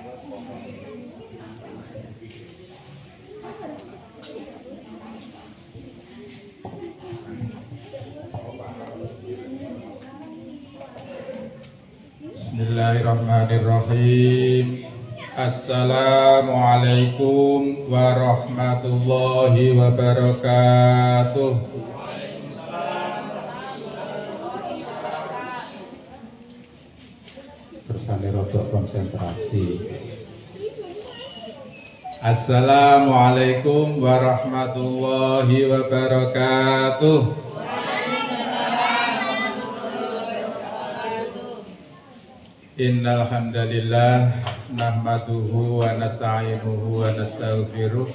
Bismillahirrahmanirrahim. Assalamualaikum warahmatullahi wabarakatuh. Bersane rodok konsentrasi. Assalamualaikum warahmatullahi wabarakatuh. Innal hamdalillah nahmaduhu wa nasta'inuhu wa nastaghfiruh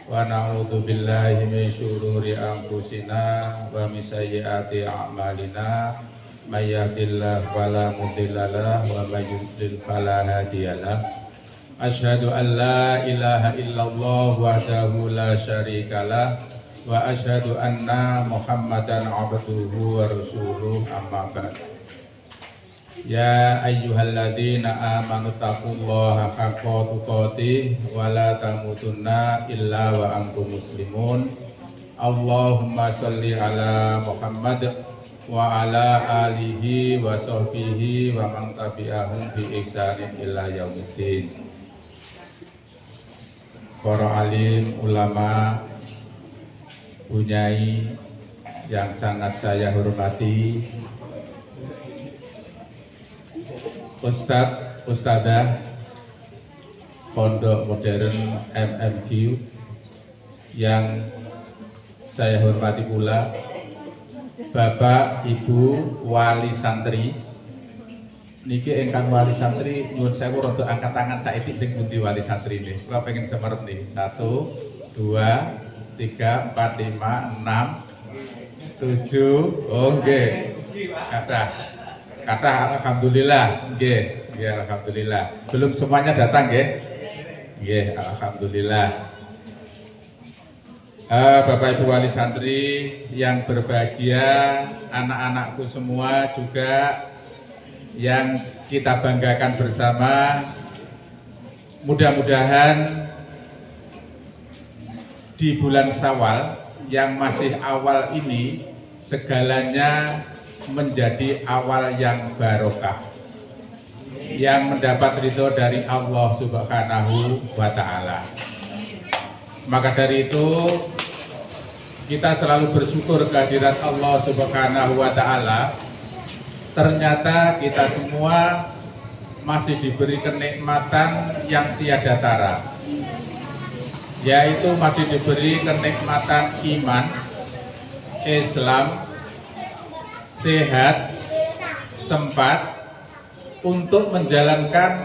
wa na'udzu billahi min syururi anfusina wa min sayyiati a'malina may yahdihillahu fala mudilla lahu wa may yudlil fala hadiyalah. Asyhadu an la ilaha illallah wahdahu la syarikalah wa asyhadu anna Muhammadan abduhu wa rasuluh, amma ba'd. Ya ayyuhalladzina amanu taqullaha haqqa tuqatih wa la tamutunna illa wa antum muslimun. Allahumma shalli ala Muhammad wa ala alihi wa sahbihi wa man tabi'ahum bi ihsanin ila yaumiddin. Para alim, ulama, bunyai yang sangat saya hormati, Ustadz, Ustadzah Pondok Modern MMQ yang saya hormati pula, Bapak Ibu Wali Santri. Niki ingkang wali santri, nyuwun sewu rada angkat tangan saiki sing pundi wali santri niki. Kula pengen semerep nih. 1, 2, 3, 4, 5, 6, 7. Oh nggih. Kata alhamdulillah, nggih, alhamdulillah. Belum semuanya datang, nggih. Nggih, alhamdulillah. Bapak Ibu wali santri yang berbahagia, anak-anakku semua juga yang kita banggakan bersama. Mudah-mudahan di bulan Syawal yang masih awal ini segalanya menjadi awal yang barokah, yang mendapat ridho dari Allah Subhanahu wa Ta'ala. Maka dari itu kita selalu bersyukur kehadirat Allah Subhanahu wa Ta'ala. Ternyata kita semua masih diberi kenikmatan yang tiada tara, yaitu masih diberi kenikmatan iman, Islam, sehat, sempat untuk menjalankan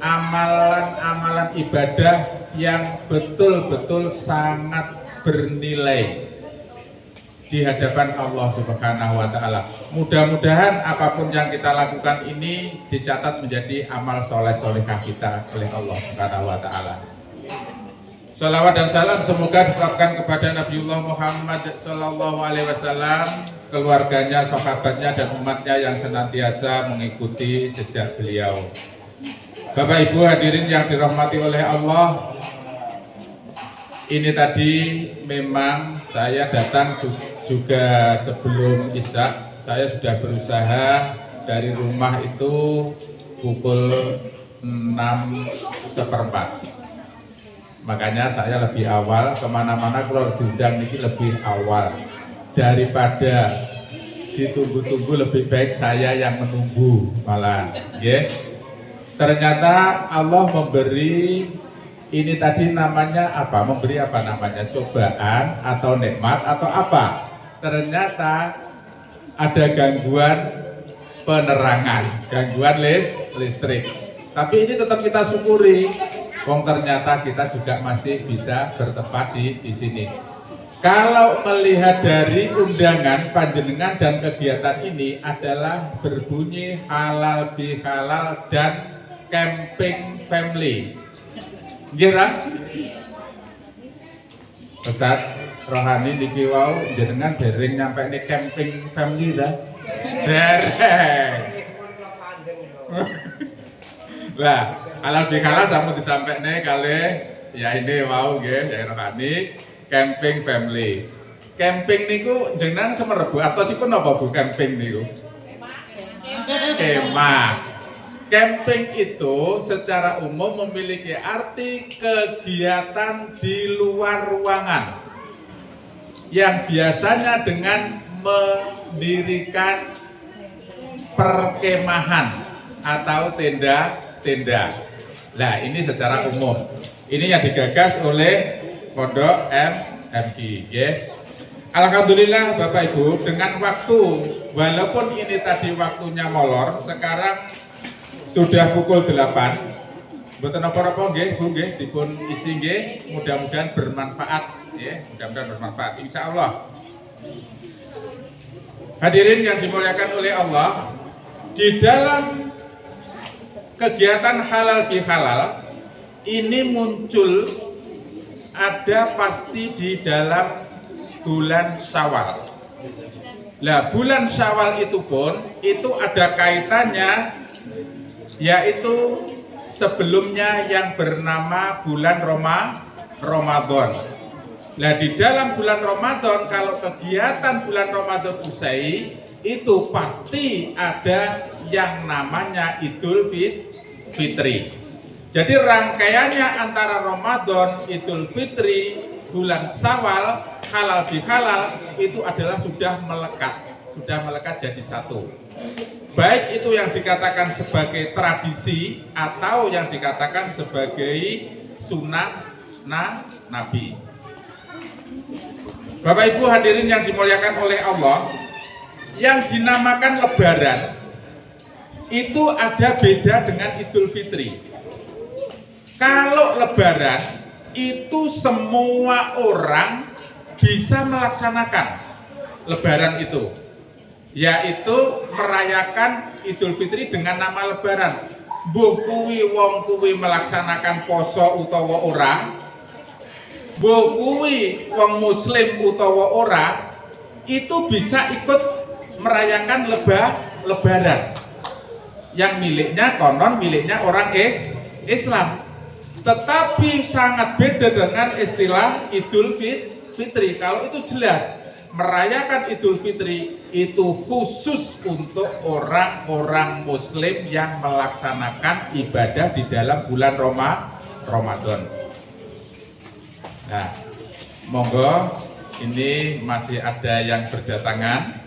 amalan-amalan ibadah yang betul-betul sangat bernilai di hadapan Allah Subhanahu wa Ta'ala. Mudah-mudahan apapun yang kita lakukan ini dicatat menjadi amal soleh-solehah kita oleh Allah Subhanahu wa Ta'ala. Salawat dan salam semoga diucapkan kepada Nabiullah Muhammad Sallallahu Alaihi Wasallam, keluarganya, sahabatnya, dan umatnya yang senantiasa mengikuti jejak beliau. Bapak Ibu hadirin yang dirahmati oleh Allah, ini tadi memang saya datang juga sebelum Isya. Saya sudah berusaha dari rumah itu pukul 6:15. Makanya saya lebih awal kemana-mana, kalau diundang ini lebih awal. Daripada ditunggu-tunggu, lebih baik saya yang menunggu malah. Yeah. Ternyata Allah memberi ini tadi namanya apa? Memberi apa namanya? Cobaan atau nikmat atau apa? Ternyata ada gangguan penerangan, gangguan listrik. Tapi ini tetap kita syukuri. Wong ternyata kita juga masih bisa bertempat di sini. Kalau melihat dari undangan panjenengan dan kegiatan ini adalah berbunyi halal bihalal dan camping family. Ngira? Ustaz Rohani niki wau jenengan dereng nyampe nih camping family dah. Dereng. Lah, halal bihalal sama disampaikan kali ya ini mau nggih ya rohani camping family. Camping niku jenengan semerebu atau sipun napa Bu camping niku? Kemah. Camping itu secara umum memiliki arti kegiatan di luar ruangan yang biasanya dengan mendirikan perkemahan atau tenda-tenda. Nah, ini secara umum. Ini yang digagas oleh Pondok MMI, ya. Alhamdulillah Bapak Ibu, dengan waktu walaupun ini tadi waktunya molor, sekarang sudah pukul 8. Mboten napa-napa nggih, Bu nggih, dipun isi nggih, mudah-mudahan bermanfaat, ya. Mudah-mudahan bermanfaat insyaallah. Hadirin yang dimuliakan oleh Allah, di dalam kegiatan halal bihalal ini muncul ada pasti di dalam bulan Syawal. Nah, bulan Syawal itu pun itu ada kaitannya, yaitu sebelumnya yang bernama bulan Ramadan. Nah, di dalam bulan Ramadan, kalau kegiatan bulan Ramadan usai, itu pasti ada yang namanya Idul Fitri. Jadi rangkaiannya antara Ramadan, Idul Fitri, bulan Syawal, halal bihalal itu adalah sudah melekat jadi satu. Baik itu yang dikatakan sebagai tradisi atau yang dikatakan sebagai sunnah Nabi. Bapak Ibu hadirin yang dimuliakan oleh Allah, yang dinamakan Lebaran itu ada beda dengan Idul Fitri. Kalau Lebaran itu semua orang bisa melaksanakan Lebaran itu, yaitu merayakan Idul Fitri dengan nama Lebaran. Mbuh kuwi wong kuwi melaksanakan poso utawa ora, mbuh kuwi wong muslim utawa ora, itu bisa ikut merayakan Lebaran. Yang miliknya konon miliknya orang Islam. Tetapi sangat beda dengan istilah Idul Fitri. Kalau itu jelas, merayakan Idul Fitri itu khusus untuk orang-orang muslim yang melaksanakan ibadah di dalam bulan Ramadan. Nah, monggo, ini masih ada yang berdatangan.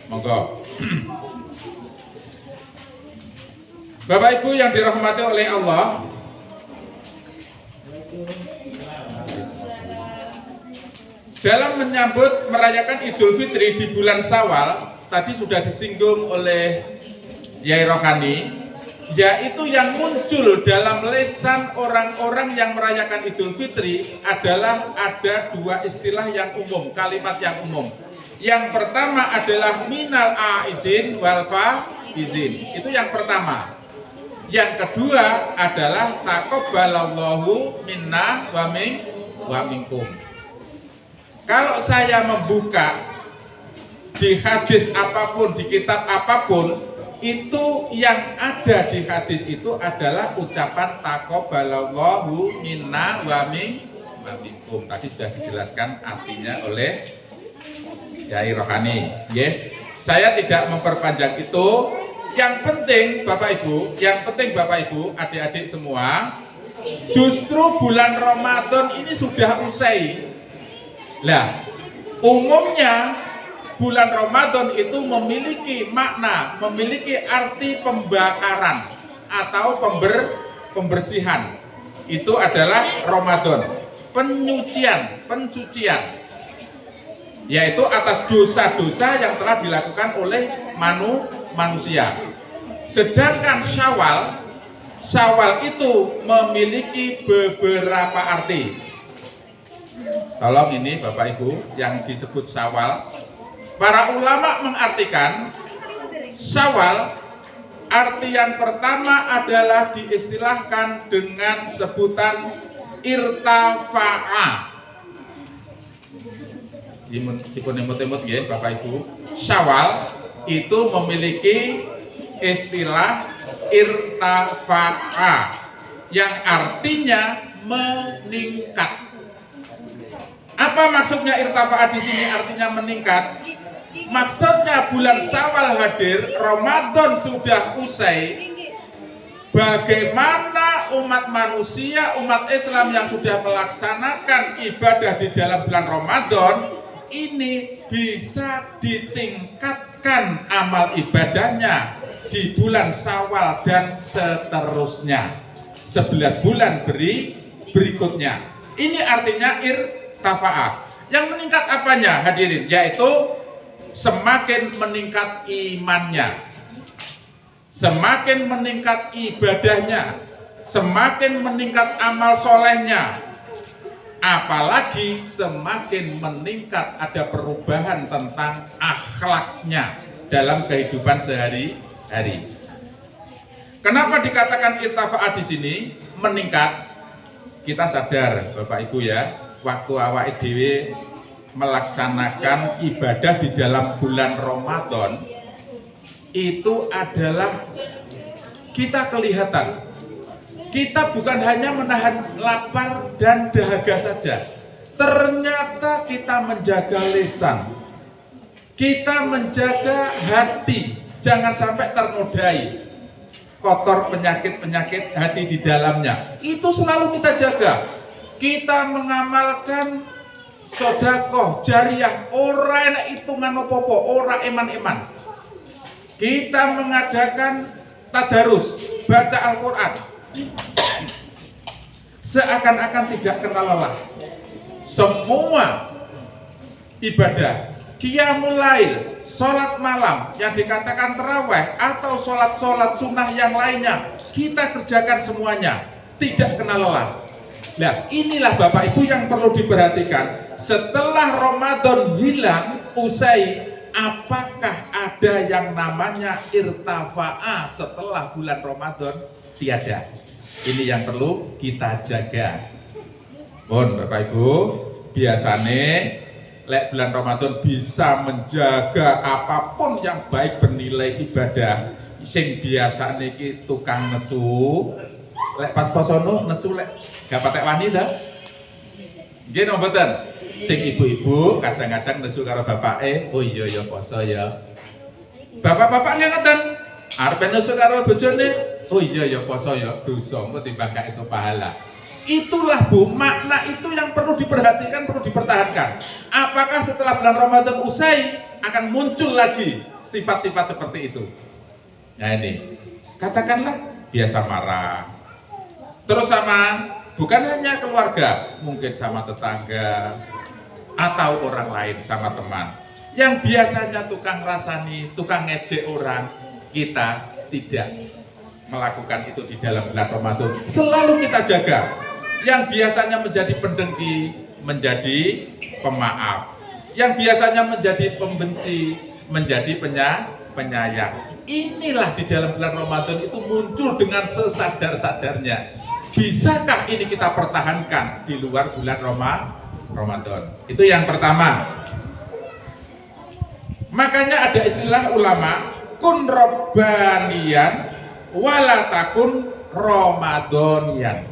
Monggo. Bapak Ibu yang dirahmati oleh Allah, dalam menyambut merayakan Idul Fitri di bulan Syawal, tadi sudah disinggung oleh Yai Rohani, yaitu yang muncul dalam lisan orang-orang yang merayakan Idul Fitri adalah ada dua istilah yang umum, kalimat yang umum. Yang pertama adalah minal aidin wal faizin. Itu yang pertama. Yang kedua adalah taqabbalallahu minna wa minkum. Kalau saya membuka di hadis apapun, di kitab apapun, itu yang ada di hadis itu adalah ucapan taqabbalallahu minna wa minkum. Tadi sudah dijelaskan artinya oleh Yai Rohani. Saya tidak memperpanjang itu. Yang penting Bapak Ibu, adik-adik semua, justru bulan Ramadan ini sudah usai. Lah, umumnya bulan Ramadan itu memiliki makna, memiliki arti pembakaran atau pembersihan. Itu adalah Ramadan, pensucian, yaitu atas dosa-dosa yang telah dilakukan oleh manusia. Sedangkan Syawal itu memiliki beberapa arti. Tolong ini Bapak Ibu yang disebut Syawal. Para ulama mengartikan Syawal, arti yang pertama adalah diistilahkan dengan sebutan irtafa'a. Dipun emut-emut ya Bapak Ibu. Syawal itu memiliki istilah irtafa'a, yang artinya meningkat. Apa maksudnya irtafa'a di sini? Artinya meningkat. Maksudnya bulan Syawal hadir, Ramadan sudah usai. Bagaimana umat manusia, umat Islam yang sudah melaksanakan ibadah di dalam bulan Ramadan ini bisa ditingkatkan amal ibadahnya di bulan Syawal dan seterusnya 11 bulan berikutnya. Ini artinya irtafa'ah. Yang meningkat apanya hadirin? Yaitu semakin meningkat imannya, semakin meningkat ibadahnya, semakin meningkat amal solehnya, apalagi semakin meningkat ada perubahan tentang akhlaknya dalam kehidupan sehari-hari. Kenapa dikatakan irtafa'ah di sini meningkat? Kita sadar Bapak Ibu ya, waktu awake dhewe melaksanakan ibadah di dalam bulan Ramadan itu adalah kita kelihatan kita bukan hanya menahan lapar dan dahaga saja, ternyata kita menjaga lisan, kita menjaga hati jangan sampai ternodai kotor penyakit-penyakit hati di dalamnya, itu selalu kita jaga. Kita mengamalkan sedekah jariyah, ora enak hitungan opo-opo, ora eman-eman. Kita mengadakan tadarus, baca Al-Quran, seakan-akan tidak kenal lelah. Semua ibadah, qiyamul lail, sholat malam yang dikatakan tarawih atau sholat-sholat sunnah yang lainnya, kita kerjakan semuanya, tidak kenal lelah. Nah, inilah Bapak Ibu yang perlu diperhatikan. Setelah Ramadan hilang, usai, apakah ada yang namanya irtafa'ah setelah bulan Ramadan? Tiada. Ini yang perlu kita jaga. Mohon Bapak Ibu, biasanya lek bulan Ramadan bisa menjaga apapun yang baik bernilai ibadah. Sing biasa niki tukang nesu, lek pas posono nesu lek gak patek wani dah. Nggih napa mboten? Sing ibu-ibu kadang-kadang nesu karo bapake, oh iya ya poso ya. Bapak-bapak ngeten, arep nesu karo bojone, oh iya ya poso ya, dosa engko timbang gak itu pahala. Itulah Bu, makna itu yang perlu diperhatikan, perlu dipertahankan. Apakah setelah bulan Ramadan usai akan muncul lagi sifat-sifat seperti itu? Nah ini, katakanlah biasa marah, terus sama bukan hanya keluarga, mungkin sama tetangga atau orang lain, sama teman yang biasanya tukang rasani, tukang ngejek orang, kita tidak melakukan itu di dalam bulan Ramadan. Selalu kita jaga. Yang biasanya menjadi pendengki menjadi pemaaf, yang biasanya menjadi pembenci menjadi penyayang. Inilah di dalam bulan Ramadan itu muncul dengan sesadar-sadarnya. Bisakah ini kita pertahankan di luar bulan Ramadan? Itu yang pertama. Makanya ada istilah ulama, kun robbaniyan wala takun ramadaniyan.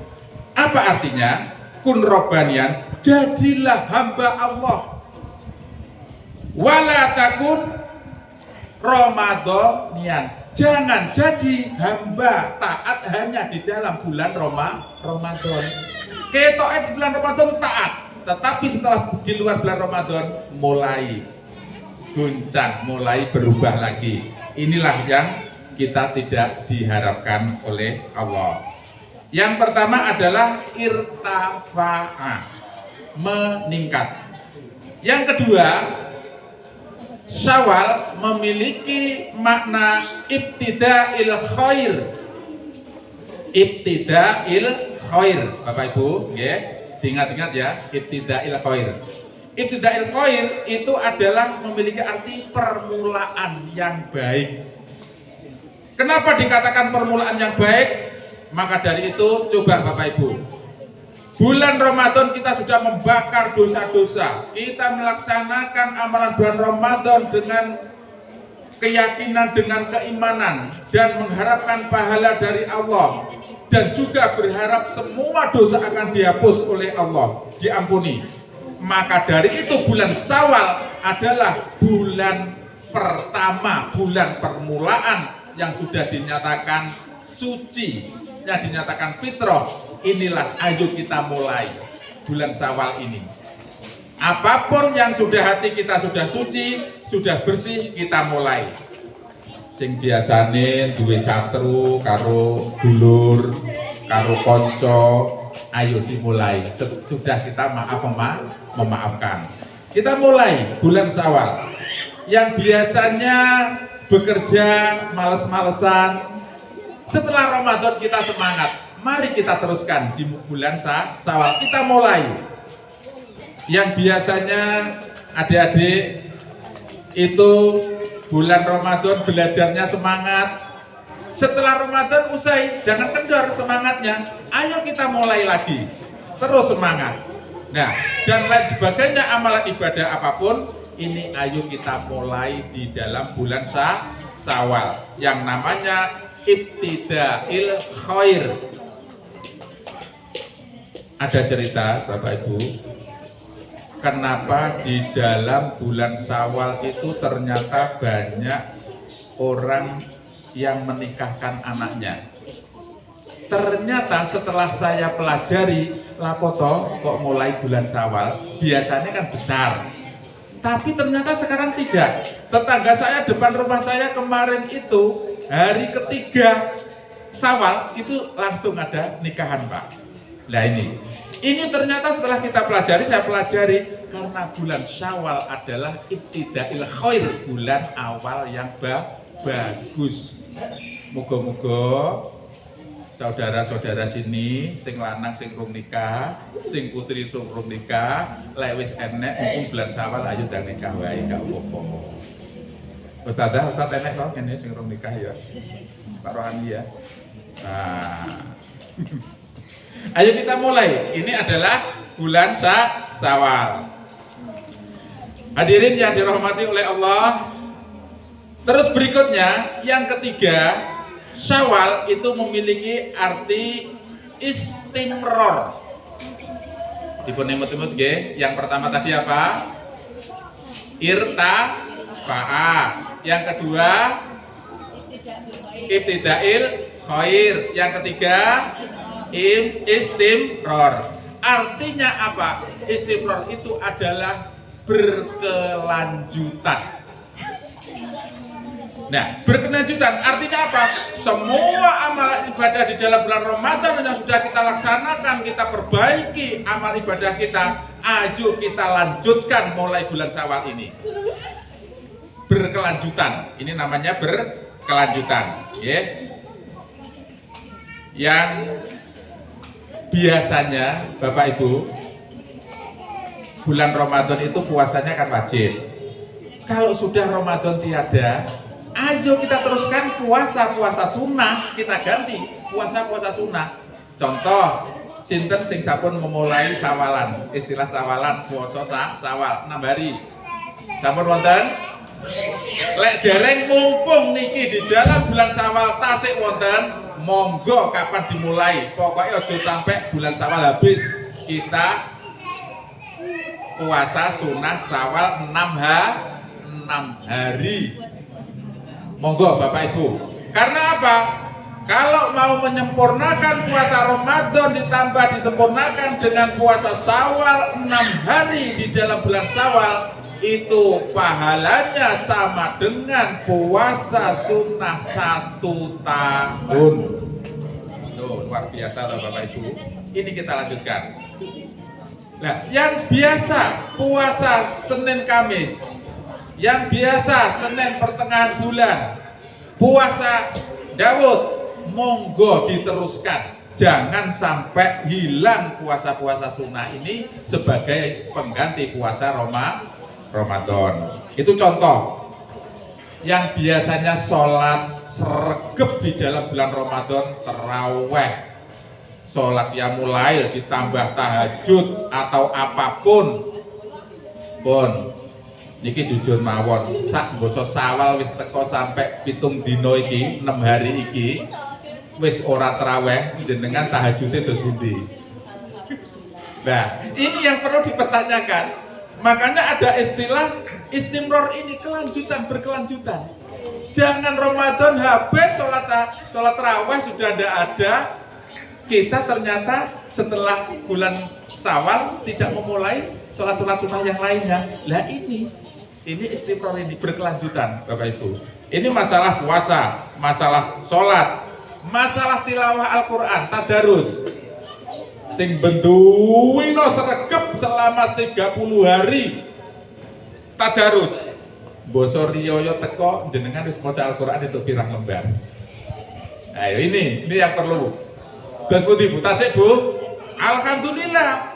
Apa artinya? Kun robbaniyan, jadilah hamba Allah, wala takun ramadaniyan, jangan jadi hamba taat hanya di dalam bulan Ramadan. Ketoknya di bulan Ramadan taat, tetapi setelah di luar bulan Ramadan mulai guncang, mulai berubah lagi. Inilah yang kita tidak diharapkan oleh Allah. Yang pertama adalah irtafa'ah, meningkat. Yang kedua, Syawal memiliki makna ibtida'il khair. Ibtida'il khair, Bapak Ibu, ya, diingat-ingat ya, ibtida'il khair. Ibtida'il khair itu adalah memiliki arti permulaan yang baik. Kenapa dikatakan permulaan yang baik? Maka dari itu coba Bapak Ibu, bulan Ramadan kita sudah membakar dosa-dosa, kita melaksanakan amalan bulan Ramadan dengan keyakinan dengan keimanan dan mengharapkan pahala dari Allah, dan juga berharap semua dosa akan dihapus oleh Allah, diampuni, maka dari itu bulan Syawal adalah bulan pertama, bulan permulaan yang sudah dinyatakan suci, yang dinyatakan fitrah. Inilah ayo kita mulai bulan Syawal ini. Apapun yang sudah hati kita sudah suci, sudah bersih, kita mulai. Sing biasane duwe satru karo dulur, karo konco, ayo dimulai. Sudah kita memaafkan. Kita mulai bulan Syawal. Yang biasanya bekerja males-malesan, setelah Ramadan kita semangat. Mari kita teruskan di bulan Syawal. Kita mulai. Yang biasanya adik-adik itu bulan Ramadan belajarnya semangat, setelah Ramadan usai jangan kendor semangatnya, ayo kita mulai lagi, terus semangat. Nah, dan lain sebagainya amalan ibadah apapun ini ayo kita mulai di dalam bulan Syawal yang namanya ibtida'il khair. Ada cerita Bapak Ibu, kenapa di dalam bulan Syawal itu ternyata banyak orang yang menikahkan anaknya. Ternyata setelah saya pelajari, lapoto kok mulai bulan Syawal biasanya kan besar, tapi ternyata sekarang tidak. Tetangga saya depan rumah saya kemarin itu hari ketiga Syawal itu langsung ada nikahan, Pak. Nah ini ternyata setelah kita pelajari, saya pelajari karena bulan Syawal adalah ibtida'il khair, bulan awal yang bagus. Moga-moga saudara-saudara sini sing lanang sing rung nikah, sing putri sing rung nikah, lek wis enek mumpung bulan Syawal ayo ndang nikah wae gak apa-apa. Ustaz enek kok kene sing rung nikah ya. Pak Rohani ya. Nah. Ayo kita mulai. Ini adalah bulan Syawal. Hadirin yang dirahmati oleh Allah. Terus berikutnya yang ketiga, Syawal itu memiliki arti istimror. Dipun-imut-imut nggih. Yang pertama tadi apa? Irtafa'a. Yang kedua ibtida'il khair. Yang ketiga istimror. Artinya apa? Istimror itu adalah berkelanjutan. Nah, berkelanjutan artinya apa? Semua amal ibadah di dalam bulan Ramadan yang sudah kita laksanakan, kita perbaiki amal ibadah kita, ayo kita lanjutkan mulai bulan Syawal ini. Berkelanjutan. Ini namanya berkelanjutan, ya. Yang biasanya Bapak Ibu bulan Ramadan itu puasanya kan wajib. Kalau sudah Ramadan tiada, ayo kita teruskan puasa sunnah, kita ganti puasa sunnah. Contoh, sinten sing sampun memulai sawalan, istilah sawalan puasa sawal 6 hari. Sampun wonten? Lek dereng mumpung niki di dalam bulan Syawal tasik wonten, monggo kapan dimulai. Pokoknya ojo sampai bulan Syawal habis kita puasa sunnah Syawal 6 hari. Monggo Bapak Ibu. Karena apa? Kalau mau menyempurnakan puasa Ramadan ditambah disempurnakan dengan puasa Syawal 6 hari di dalam bulan Syawal, itu pahalanya sama dengan puasa sunnah 1 tahun. Tuh, luar biasa loh Bapak Ibu. Ini kita lanjutkan. Nah, yang biasa puasa Senin Kamis, yang biasa Senin pertengahan bulan, puasa Daud, monggo diteruskan. Jangan sampai hilang puasa-puasa sunnah ini sebagai pengganti puasa Ramadan. Itu contoh. Yang biasanya sholat sregep di dalam bulan Ramadan, taraweh, sholat qiyamul lail ditambah tahajud atau apapun pun, Niki jujur mawon, sak basa Sawal wis teko sampai 7 dina iki, 6 hari iki wis ora traweh, jenengan tahajudnya terus pundi? Nah, ini yang perlu dipertanyakan. Makanya ada istilah istimror ini kelanjutan, berkelanjutan. Jangan Ramadan habis sholat raweh sudah ada, kita ternyata setelah bulan Syawal tidak memulai sholat-sholat sunnah yang lainnya. Lah ini istimror ini berkelanjutan, Bapak Ibu. Ini masalah puasa, masalah sholat, masalah tilawah Al-Quran, tadarus. Sing benduwino sregep selama 30 hari tadarus. Basa riyoyo teko jenengan wis maca Al-Quran itu pirang lembar. Ayo ini yang perlu. Terus pundi Bu? Tasik Bu? Alhamdulillah.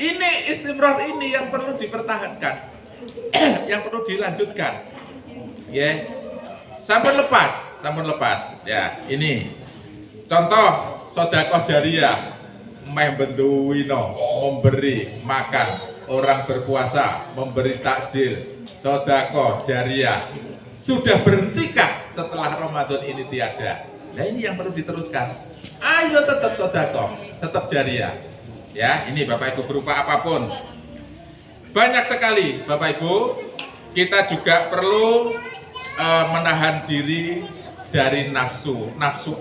Ini istimror ini yang perlu dipertahankan. Yang perlu dilanjutkan. Ya. Sampun lepas. Ya, ini. Contoh sedekah jariyah. Meh benduwino memberi makan orang berpuasa, memberi takjil, sedekah jariyah. Sudah berhentikah setelah Ramadan ini tiada? Nah ini yang perlu diteruskan. Ayo tetap sedekah, tetap jariyah. Ya, ini Bapak Ibu berupa apapun. Banyak sekali Bapak Ibu, kita juga perlu menahan diri dari nafsu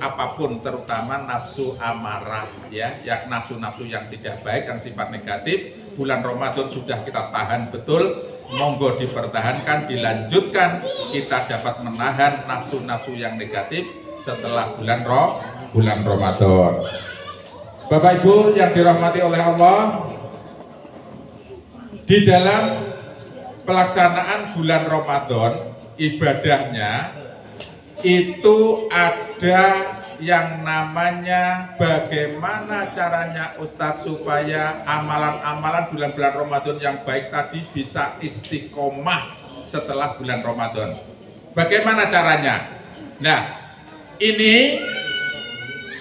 apapun, terutama nafsu amarah, ya, yang nafsu yang tidak baik, yang sifat negatif. Bulan Ramadan sudah kita tahan betul, monggo dipertahankan, dilanjutkan, kita dapat menahan nafsu yang negatif setelah bulan Ramadan. Bapak Ibu yang dirahmati oleh Allah, di dalam pelaksanaan bulan Ramadan, ibadahnya itu ada yang namanya bagaimana caranya Ustadz supaya amalan-amalan bulan-bulan Ramadan yang baik tadi bisa istiqomah setelah bulan Ramadan. Bagaimana caranya? Nah, ini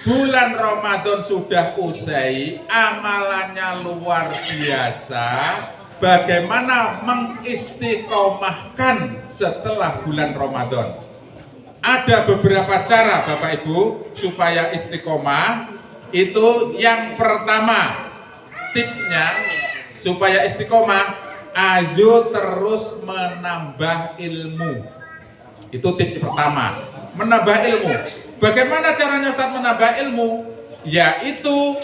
bulan Ramadan sudah usai, amalannya luar biasa. Bagaimana mengistiqomahkan setelah bulan Ramadan? Ada beberapa cara Bapak Ibu supaya istiqomah. Itu yang pertama, tipsnya supaya istiqomah, ayo terus menambah ilmu. Itu tips pertama, menambah ilmu. Bagaimana caranya Ustaz menambah ilmu? Yaitu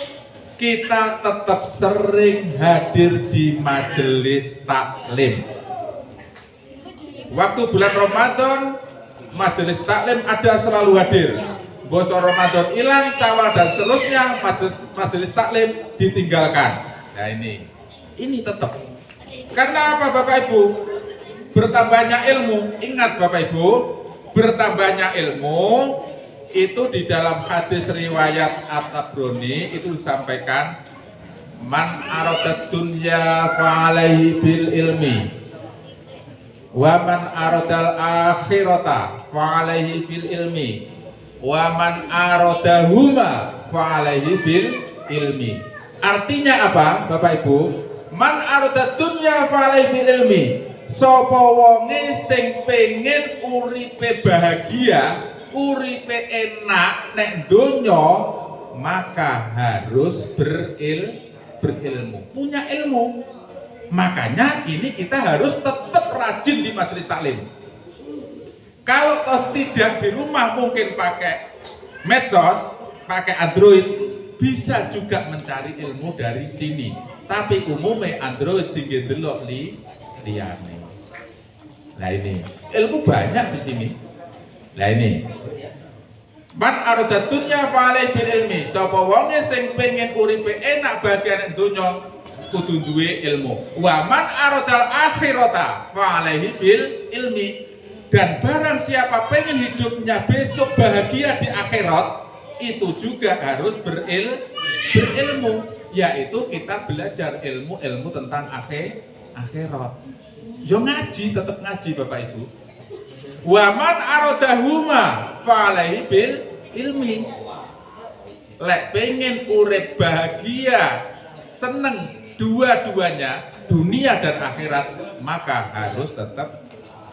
kita tetap sering hadir di majelis taklim. Waktu bulan Ramadan, majelis taklim ada selalu hadir. Boso Ramadan hilang, Syawal dan seterusnya, majelis taklim ditinggalkan. Nah ini tetap. Karena apa Bapak Ibu? Bertambahnya ilmu. Ingat Bapak Ibu, bertambahnya ilmu itu di dalam hadis riwayat At-Tabrani itu disampaikan, man aradad dunya fa alaihi bil ilmi wa man aradal akhirata fa alaihi bil ilmi wa man aradahuma fa alaihi bil ilmi. Artinya apa Bapak Ibu? Man aradad dunya fa alaihi bil ilmi. Sapa wonge sing pengen uripe bahagia, uripe enak nek donya, maka harus berilmu, punya ilmu. Makanya ini kita harus tetap rajin di majelis taklim. Kalau tidak di rumah mungkin pakai medsos, pakai Android, bisa juga mencari ilmu dari sini. Tapi umumnya Android tinggi delok liyane. Nah ini ilmu banyak di sini. Nah ini man arada dunya fa alaihi bil ilmi. Sapa wonge sing pengen uripe enak bagian dunya kudu duwe ilmu. Wa man aradal akhirata fa alaihi bil ilmi. Dan barang siapa pengen hidupnya besok bahagia di akhirat, itu juga harus berilmu, yaitu kita belajar ilmu tentang akhirat. Yo ngaji, tetap ngaji Bapak Ibu. Wa man aradahuma fa alaihi bil ilmi. Lek pengen urip bahagia, seneng dua-duanya, dunia dan akhirat, maka harus tetap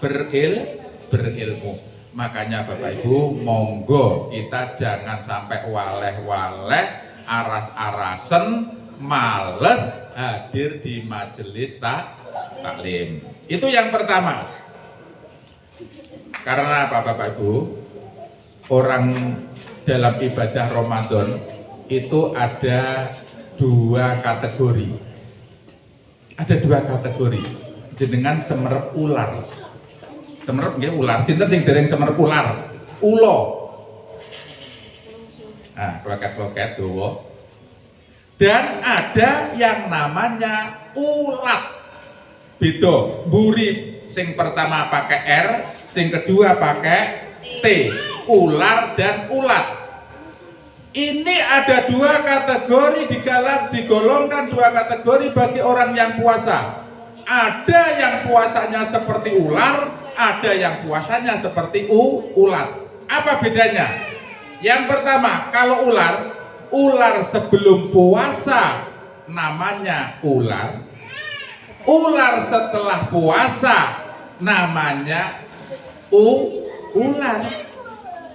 berilmu. Makanya Bapak Ibu, monggo kita jangan sampai waleh-waleh, aras-arasen, males hadir di majelis taklim. Itu yang pertama. Karena apa Bapak Ibu? Orang dalam ibadah Ramadan itu ada dua kategori. Ada dua kategori. Jenengan semerep ular. Semerep nggih ular. Sinten sing dereng semerep ular? Ulo. Nah, kloket-kloket dawa. Dan ada yang namanya ulat. Beda. Buri sing pertama pakai R, sing kedua pakai T. Ular dan ulat. Ini ada dua kategori digolongkan dua kategori bagi orang yang puasa. Ada yang puasanya seperti ular, ada yang puasanya seperti ulat. Apa bedanya? Yang pertama, kalau ular sebelum puasa namanya ular. Ular setelah puasa namanya ular.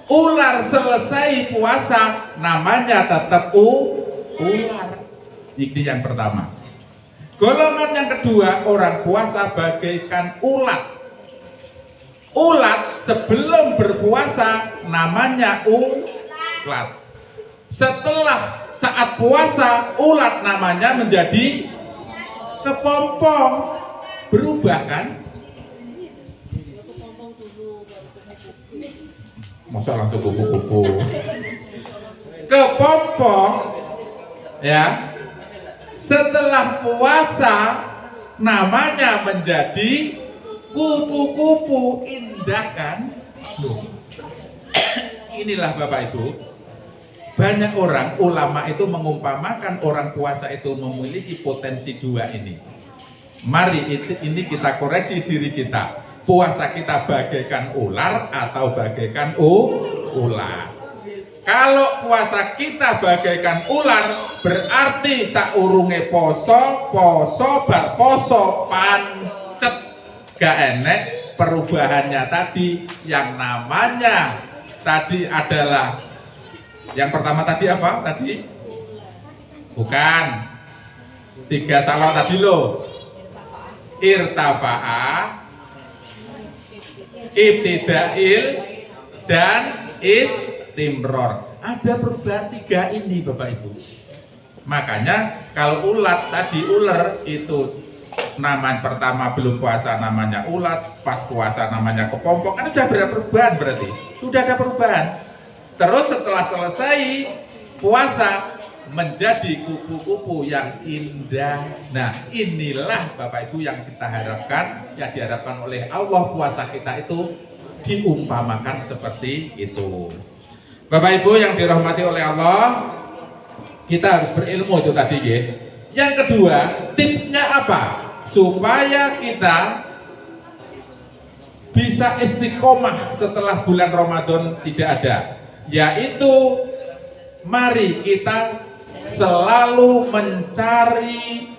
Ular selesai puasa namanya tetap ular. Ini yang pertama. Golongan yang kedua, orang puasa bagaikan ulat. Ulat sebelum berpuasa namanya ulat. Setelah saat puasa, ulat namanya menjadi kepompong. Berubah kan? Masa langsung kupu-kupu. Kepompong ya. Setelah puasa namanya menjadi kupu-kupu. Indah kan? Loh. Inilah Bapak Ibu, banyak orang ulama itu mengumpamakan orang puasa itu memiliki potensi dua ini. Mari ini kita koreksi diri kita. Puasa kita bagaikan ular atau bagaikan ular. Kalau puasa kita bagaikan ular, berarti saurunge poso bar poso pancet. Gak enek perubahannya tadi. Yang namanya tadi adalah, yang pertama tadi apa? Tadi bukan 3 salah tadi loh. Irtafa'a, ibtidail, dan istimror. Ada perubahan 3 ini Bapak Ibu. Makanya kalau ulat tadi, ular itu nama pertama belum puasa namanya ulat, pas puasa namanya kepompong. Kan sudah ada perubahan berarti. Sudah ada perubahan. Terus setelah selesai puasa menjadi kupu-kupu yang indah. Nah, inilah Bapak Ibu yang kita harapkan, yang diharapkan oleh Allah, puasa kita itu diumpamakan seperti itu. Bapak Ibu yang dirahmati oleh Allah, kita harus berilmu itu tadi ya. Yang kedua, tipsnya apa? Supaya kita bisa istiqomah setelah bulan Ramadan tidak ada, yaitu mari kita selalu mencari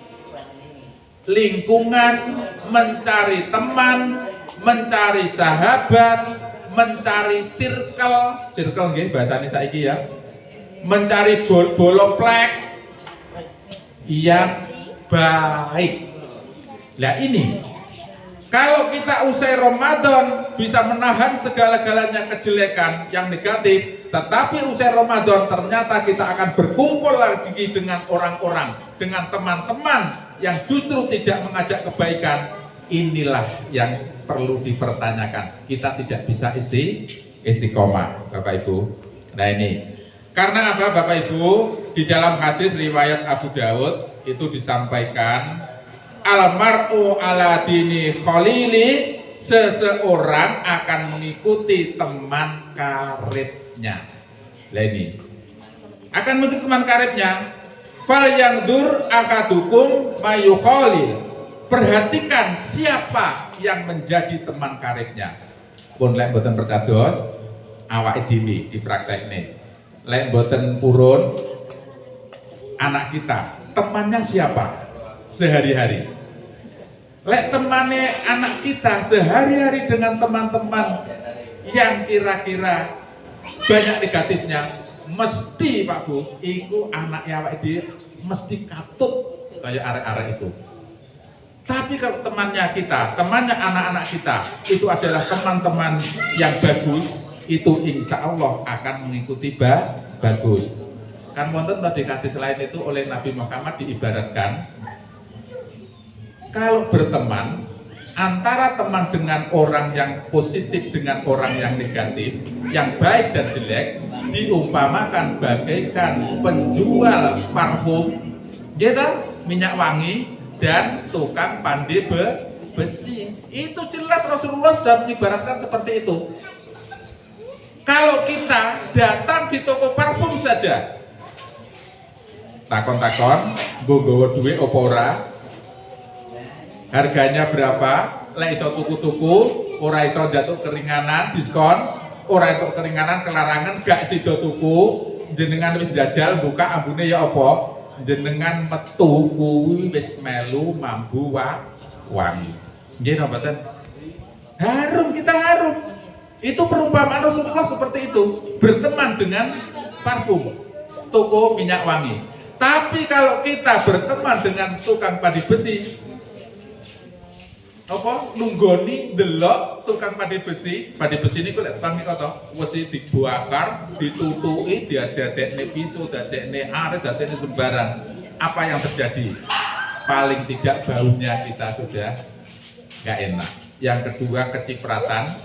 lingkungan, mencari teman, mencari sahabat, mencari circle nggih bahasane saiki ya. Mencari boloplek yang baik. Nah ini, kalau kita usai Ramadan bisa menahan segala-galanya kejelekan yang negatif, tetapi usai Ramadan ternyata kita akan berkumpul lagi dengan orang-orang, dengan teman-teman yang justru tidak mengajak kebaikan. Inilah yang perlu dipertanyakan. Kita tidak bisa istiqomah Bapak Ibu. Nah ini, karena apa Bapak Ibu? Di dalam hadis riwayat Abu Daud itu disampaikan, almar'u ala dini khalili, seseorang akan mengikuti teman karibnya. Nah ini, akan mengikuti teman karibnya. Fal yang dur akadukum mayu khalil. Perhatikan siapa yang menjadi teman karibnya. Pun lek boten percados, awake dhewe dipraktekne. Lek boten purun, anak kita, temannya siapa sehari-hari? Lek temane anak kita sehari-hari dengan teman-teman yang kira-kira banyak negatifnya, mesti Pak Bu, iku anak awake dhewe mesti katut kayak arek-arek itu. Tapi kalau temannya kita, temannya anak-anak kita itu adalah teman-teman yang bagus, itu insya Allah akan mengikuti bagus. Kan wonten tadi hadis lain itu oleh Nabi Muhammad diibaratkan, kalau berteman antara teman dengan orang yang positif dengan orang yang negatif, yang baik dan jelek, diumpamakan bagaikan penjual parfum, gitu, minyak wangi dan tukang pandai besi. Itu jelas Rasulullah sudah mengibaratkan seperti itu. Kalau kita datang di toko parfum saja, takon-takon, nggowo duwe apa ora? Harganya berapa? Lek iso tuku-tuku, ora iso jatuh keringanan, diskon, ora itu keringanan, kelarangan, gak sido tuku, jenengan wis jajal buka ambune ya apa? Jenengan metu kuwi wis melu mambu wangi. Nggih napa mboten? Harum, kita harum. Itu perumpamaan Rasulullah seperti itu, berteman dengan parfum, toko minyak wangi. Tapi kalau kita berteman dengan tukang padi besi, apa nunggoni delok tukang padi besi ini kok lek tukang kok to wesi dibakar, ditutuki, diadadekne pisau, dadekne arit, dadekne sembarang. Apa yang terjadi? Paling tidak baunya kita sudah enggak enak. Yang kedua kecipratan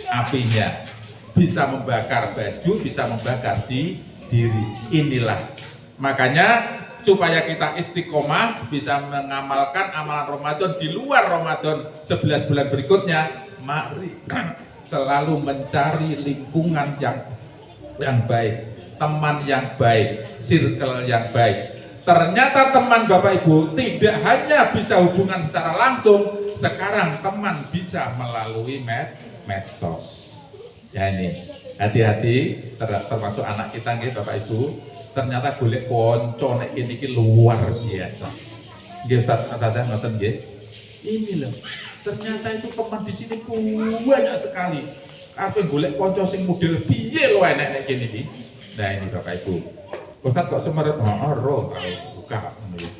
apinya bisa membakar baju, bisa membakar di diri. Inilah makanya supaya kita istiqomah bisa mengamalkan amalan Ramadan di luar Ramadan 11 bulan berikutnya, mari selalu mencari lingkungan yang baik, teman yang baik, circle yang baik. Ternyata teman Bapak Ibu tidak hanya bisa hubungan secara langsung, sekarang teman bisa melalui medsos. Ya ini, hati-hati termasuk anak kita nggih Bapak Ibu. Ternyata golek konco nek kene iki luar biasa. Nggih Ustaz ngoten nggih. Ini loh. Ternyata itu teman di sini banyak sekali. Arep golek konco sing model piye lho enek nek kene iki. Nah ini Bapak Ibu. Ustaz kok semerep roh buka ngono.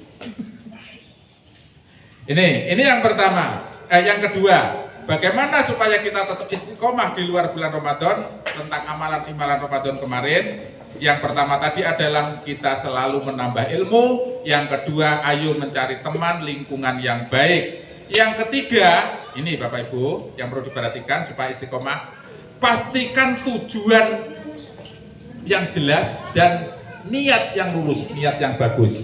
Ini yang pertama. Yang kedua, bagaimana supaya kita tetap istiqomah di luar bulan Ramadan tentang amalan-amalan Ramadan kemarin? Yang pertama tadi adalah kita selalu menambah ilmu. Yang kedua, ayo mencari teman, lingkungan yang baik. Yang ketiga, ini Bapak Ibu yang perlu diperhatikan supaya istiqomah, pastikan tujuan yang jelas dan niat yang lurus, niat yang bagus.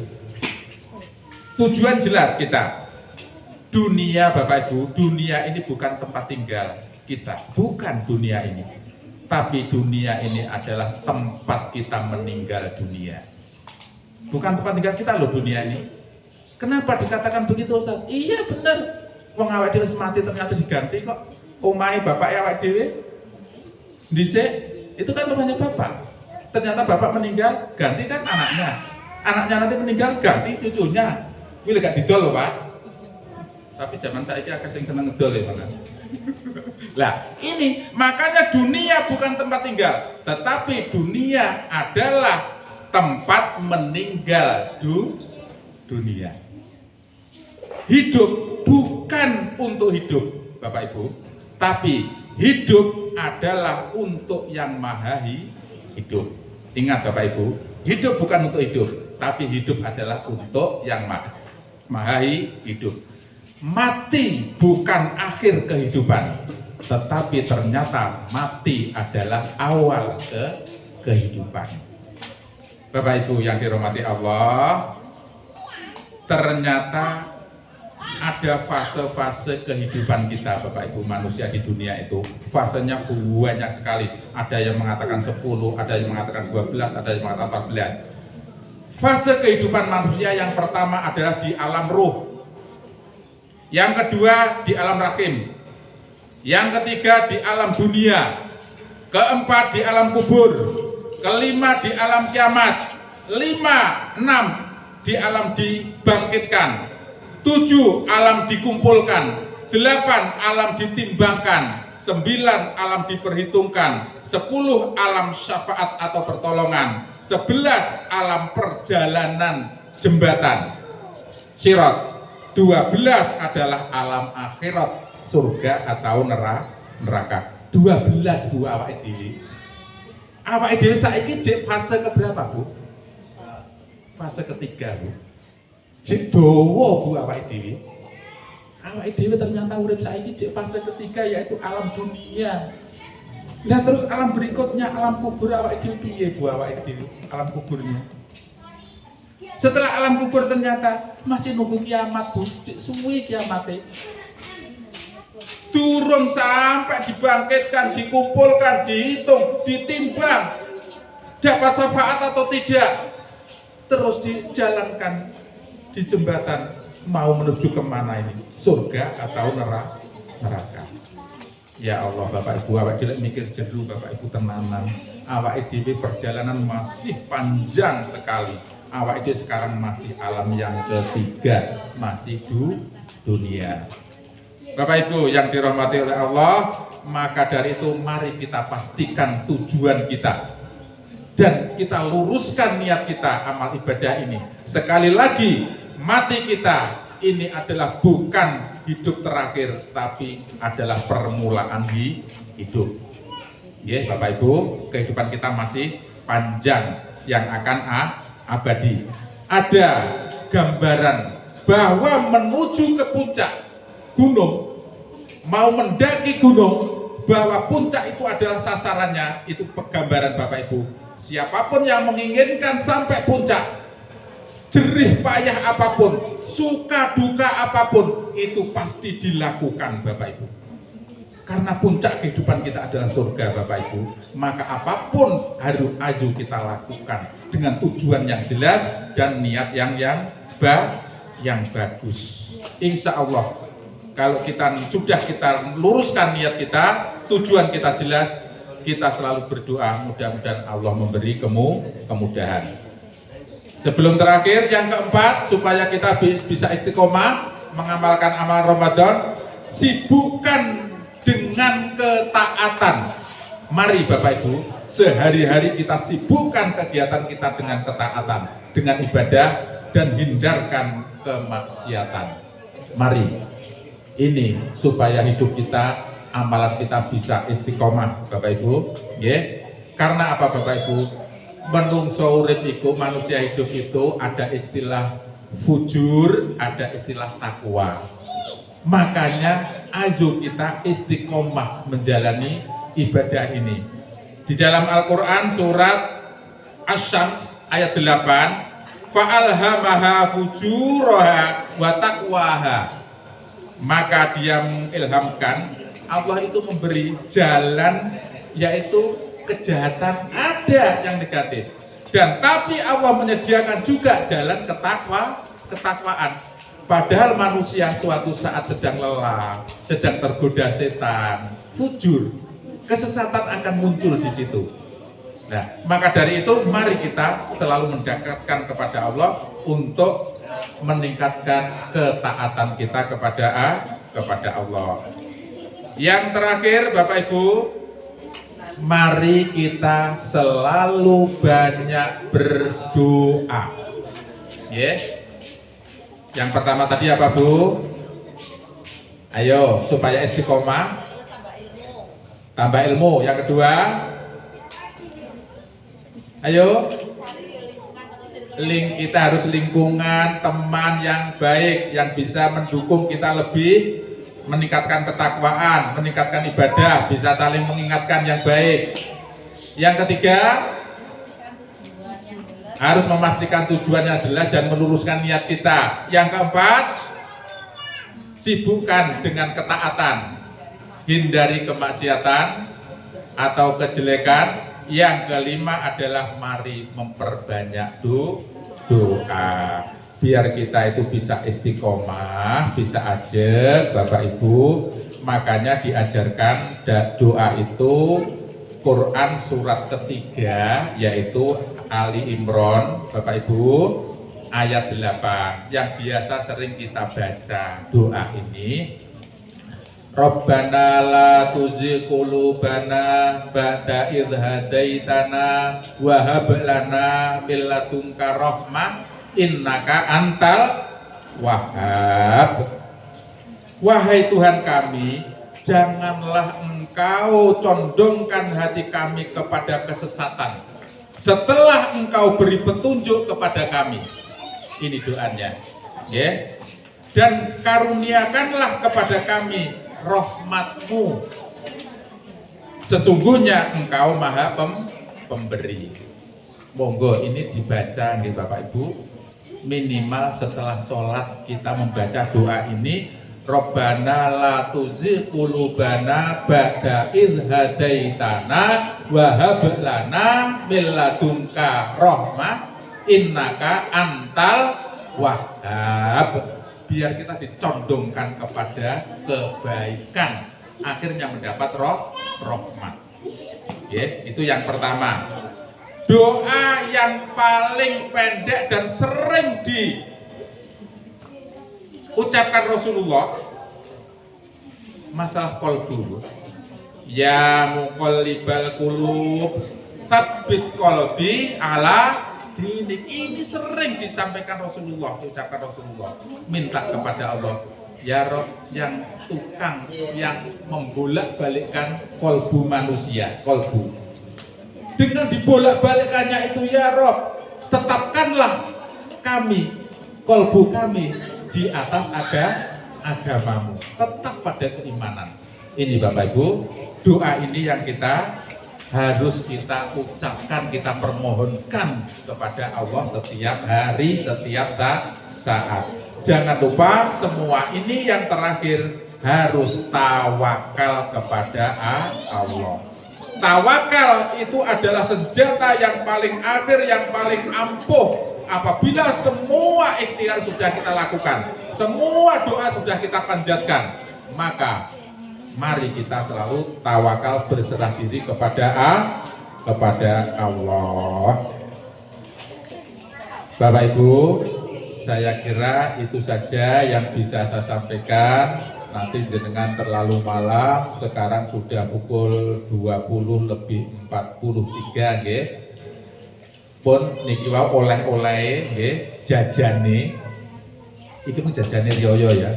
Tujuan jelas kita. Dunia Bapak Ibu, dunia ini bukan tempat tinggal kita, bukan dunia ini. Tapi dunia ini adalah tempat kita meninggal dunia. Bukan tempat tinggal kita loh dunia ini. Kenapa dikatakan begitu Ustaz? Iya benar. Wong awake dhewe mati ternyata diganti kok. Omahe bapak awake dhewe dhisik itu kan rumahnya bapak. Ternyata bapak meninggal, ganti kan anaknya. Anaknya nanti meninggal, ganti cucunya. Kuwi gak didol loh Pak. Tapi zaman saiki akeh sing seneng ngedol ya Pak. Lah ini makanya dunia bukan tempat tinggal, tetapi dunia adalah tempat meninggal dunia. Hidup bukan untuk hidup Bapak Ibu, tapi hidup adalah untuk yang maha hidup. Ingat Bapak Ibu, hidup bukan untuk hidup, tapi hidup adalah untuk yang maha hidup. Mati bukan akhir kehidupan, tetapi ternyata mati adalah awal kehidupan. Bapak Ibu yang dirahmati Allah, ternyata ada fase-fase kehidupan kita Bapak Ibu manusia di dunia itu. Fasenya banyak sekali. Ada yang mengatakan 10, ada yang mengatakan 12, ada yang mengatakan 14. Fase kehidupan manusia yang pertama adalah di alam ruh. Yang kedua di alam rahim, yang ketiga di alam dunia, keempat di alam kubur, kelima di alam kiamat, 5, 6 di alam dibangkitkan, 7 alam dikumpulkan, 8 alam ditimbangkan, 9 alam diperhitungkan, 10 alam syafaat atau pertolongan, 11 alam perjalanan jembatan sirat, 12 adalah alam akhirat, surga atau neraka. 12 Bu awake dhewe. Awake dhewe saiki jek fase keberapa Bu? Fase ketiga Bu. Jek dawa Bu awake dhewe. Awake dhewe ternyata urip saiki jek fase ketiga yaitu alam dunia. Nah terus alam berikutnya alam kubur awake dhewe piye Bu awake dhewe? Alam kuburnya. Setelah alam kubur ternyata masih nunggu kiamat Bu, jek suwi kiamate. Turun sampai dibangkitkan, dikumpulkan, dihitung, ditimbang, dapat syafaat atau tidak, terus dijalankan di jembatan mau menuju kemana ini, surga atau neraka. Ya Allah Bapak Ibu, awak dhewe mikir jeru Bapak Ibu tenanan, awak dhewe perjalanan masih panjang sekali. Awak dhewe sekarang masih alam yang ketiga, masih dunia. Bapak Ibu yang dirahmati oleh Allah, maka dari itu mari kita pastikan tujuan kita dan kita luruskan niat kita amal ibadah ini. Sekali lagi, mati kita ini adalah bukan hidup terakhir, tapi adalah permulaan hidup. Ya, Bapak Ibu, kehidupan kita masih panjang yang akan abadi. Ada gambaran bahwa menuju ke puncak gunung, mau mendaki gunung, bahwa puncak itu adalah sasarannya, itu penggambaran Bapak Ibu. Siapapun yang menginginkan sampai puncak, jerih payah apapun, suka duka apapun, itu pasti dilakukan Bapak Ibu. Karena puncak kehidupan kita adalah surga Bapak Ibu, maka apapun harus kita lakukan dengan tujuan yang jelas dan niat yang bagus. Insya Allah kalau sudah kita luruskan niat kita, tujuan kita jelas, kita selalu berdoa mudah-mudahan Allah memberi kemudahan. Sebelum terakhir, yang keempat, supaya kita bisa istiqomah mengamalkan amalan Ramadan, sibukkan dengan ketaatan. Mari Bapak Ibu, sehari-hari kita sibukkan kegiatan kita dengan ketaatan, dengan ibadah, dan hindarkan kemaksiatan. Mari. Ini supaya hidup kita, amalan kita bisa istiqomah Bapak Ibu, ya. Karena apa Bapak Ibu? Menungso urip iku, manusia hidup itu ada istilah fujur, ada istilah takwa. Makanya ayo kita istiqomah menjalani ibadah ini. Di dalam Al-Qur'an surat Asy-Syams ayat 8, fa'alhamaha fujuraha wa taqwaha. Maka dia mengilhamkan, Allah itu memberi jalan, yaitu kejahatan ada yang negatif, dan tapi Allah menyediakan juga jalan ketakwaan. Padahal manusia suatu saat sedang lelah, sedang tergoda setan, fujur, kesesatan akan muncul di situ. Nah, maka dari itu mari kita selalu mendekatkan kepada Allah untuk meningkatkan ketaatan kita kepada Allah. Yang terakhir Bapak Ibu, mari kita selalu banyak berdoa. Yes. Yang pertama tadi apa Bu? Ayo supaya istiqomah, tambah ilmu. Yang kedua, ayo kita harus lingkungan teman yang baik, yang bisa mendukung kita lebih, meningkatkan ketakwaan, meningkatkan ibadah, bisa saling mengingatkan yang baik. Yang ketiga, harus memastikan tujuan yang jelas dan meluruskan niat kita. Yang keempat, sibukkan dengan ketaatan, hindari kemaksiatan atau kejelekan. Yang kelima adalah mari memperbanyak doa, biar kita itu bisa istiqomah, bisa ajak Bapak Ibu. Makanya diajarkan doa itu Quran surat ketiga, yaitu Ali Imran Bapak Ibu, ayat 8 yang biasa sering kita baca doa ini. Rabbana la tuzigh qulubana ba'da idh hadaitana wa hab lana min ladunka rahmah innaka antal wahhab. Wahai Tuhan kami, janganlah Engkau condongkan hati kami kepada kesesatan setelah Engkau beri petunjuk kepada kami. Ini doanya, ya. Dan karuniakanlah kepada kami rahmat-Mu. Sesungguhnya Engkau Maha Pemberi. Monggo ini dibaca nih Bapak Ibu. Minimal setelah sholat kita membaca doa ini. Rabbana la tuzigh qulubana ba'da idh hadaitana wa hab lana min ladunka rahmah innaka antal wahhab. Biar kita dicondongkan kepada kebaikan, akhirnya mendapat rahmat. Ya, itu yang pertama. Doa yang paling pendek dan sering diucapkan Rasulullah, masalah qalbu. Ya muqallibal qulub, tsabbit qalbi ala dinik. Ini sering disampaikan Rasulullah, diucapkan Rasulullah. Minta kepada Allah, ya Rob, yang tukang yang membolak-balikkan kolbu manusia, kolbu. Dengan dibolak-balikannya itu, ya Rob, tetapkanlah kami, kolbu kami di atas agamamu, tetap pada keimanan. Ini Bapak Ibu, doa ini yang kita harus kita ucapkan, kita permohonkan kepada Allah setiap hari, setiap saat. Jangan lupa semua ini yang terakhir harus tawakal kepada Allah. Tawakal itu adalah senjata yang paling akhir, yang paling ampuh. Apabila semua ikhtiar sudah kita lakukan, semua doa sudah kita panjatkan, maka mari kita selalu tawakal, berserah diri kepada Allah. Bapak Ibu, saya kira itu saja yang bisa saya sampaikan. Nanti dengan terlalu malam, sekarang sudah pukul 20:43 nggih. Pun niki wau oleh-oleh nggih, jajane. Iki mung jajane riyo ya.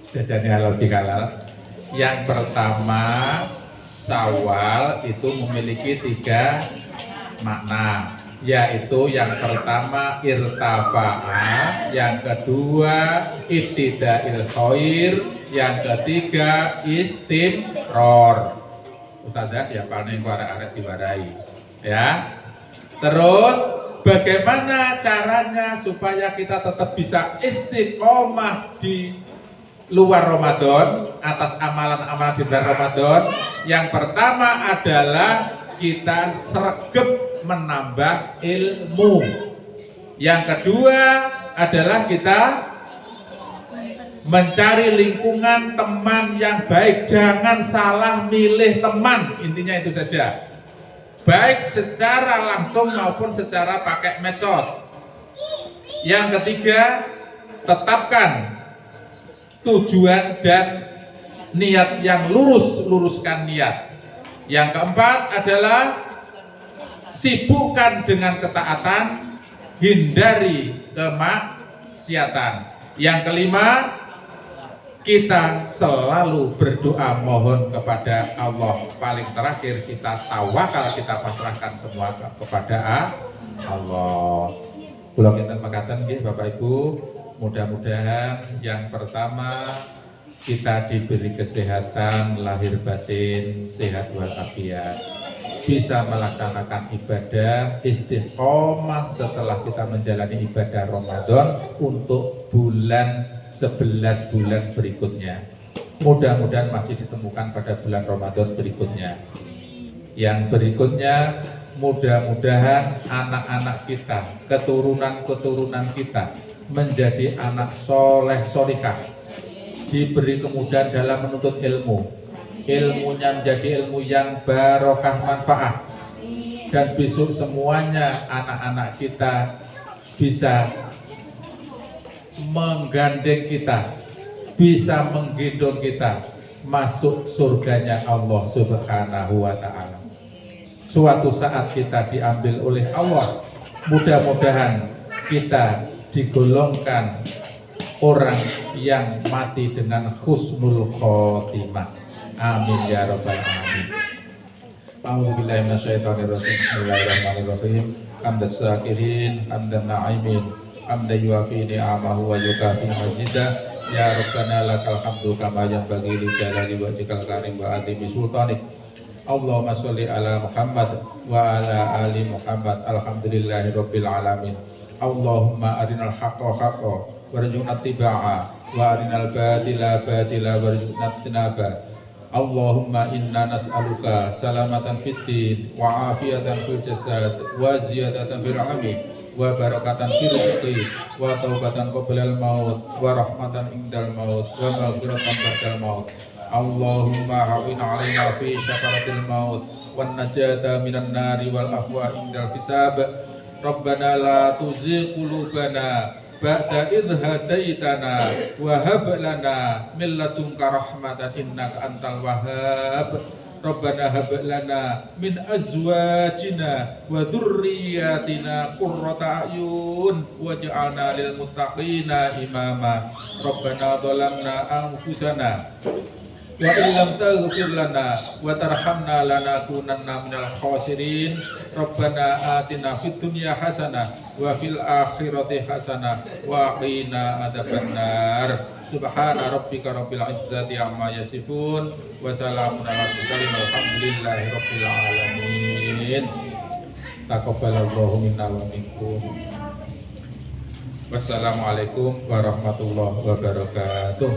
Jajane halal bihalal. Yang pertama, Syawal itu memiliki 3 makna, yaitu yang pertama irtafa'ah, yang kedua ibtida'il khair, yang ketiga istimror. Ustazah ya paling arek diwarai ya. Terus bagaimana caranya supaya kita tetap bisa istiqomah di luar Ramadan, atas amalan-amalan di bulan Ramadan? Yang pertama adalah kita sregep menambah ilmu. Yang kedua adalah kita mencari lingkungan teman yang baik. Jangan salah milih teman, intinya itu saja. Baik secara langsung maupun secara pakai medsos. Yang ketiga, tetapkan tujuan dan niat yang luruskan niat. Yang keempat adalah sibukkan dengan ketaatan, hindari kemaksiatan. Yang kelima, kita selalu berdoa mohon kepada Allah. Paling terakhir kita tawakal, kita pasrahkan semua kepada Allah. Kula kinten mekaten nggih Bapak Ibu, mudah-mudahan yang pertama kita diberi kesehatan lahir batin, sehat walafiat, bisa melaksanakan ibadah istiqomah setelah kita menjalani ibadah Ramadan untuk 11 bulan berikutnya. Mudah-mudahan masih ditemukan pada bulan Ramadan berikutnya. Yang berikutnya, mudah-mudahan anak-anak kita, keturunan-keturunan kita menjadi anak soleh solihah, diberi kemudahan dalam menuntut ilmu, ilmunya menjadi ilmu yang barokah manfaat, dan besok semuanya anak-anak kita bisa menggandeng kita, bisa menggendong kita masuk surganya Allah Subhanahu wa Ta'ala. Suatu saat kita diambil oleh Allah, mudah-mudahan kita digolongkan orang yang mati dengan husnul khotimah. Amin ya rabbal alamin. A'udzubillahi minasyaitonirrajim. Bismillahirrahmanirrahim. Hamdas syakirin, hamdan na'imin, hamdan yuafi ni'amahu wa yukafi mazidah. Ya Rabbana lakal hamdu kama yanbaghi li jalali wajhikal karim wa azimi sultanik. Allahumma sholli ala Muhammad wa ala ali Muhammad. Alhamdulillahi rabbil alamin. Allahumma arinal haqqa haqqa warzuqna tibaa wa arinal batila batila warzuqna tinaba. Allahumma inna nas'aluka salamatan fid din wa afiatan fil jasad wa ziyadatan fil ilmi wa barakatan fil rizqi wa taubatan qoblal maut wa rahmatan indal maut wa maghfiratan ba'dal maut. Allahumma hawin alaina fi syakaratil maut wan najata minan nari wal afwa indal hisab. Rabbana la tuzigh qulubana ba'da idh hadaitana wa hab lana min ladunka rahmatan innaka antal wahhab. Rabbana hab lana min azwajina wa dhurriyyatina qurrata a'yun waj'alna lil muttaqina imama. Rabbana dhalamna anfusana wa illam taghfir lana wa tarhamna lanakunanna minal khasirin. Rabbana atina fid dunya hasanah wa fil akhirati hasanah wa qina adzabannar. Subhana rabbika rabbil izzati amma yasifun wa salamun alal mursalin walhamdulillahi rabbil alamin. Taqabbalallahu minna wa minkum. Wassalamualaikum warahmatullahi wabarakatuh.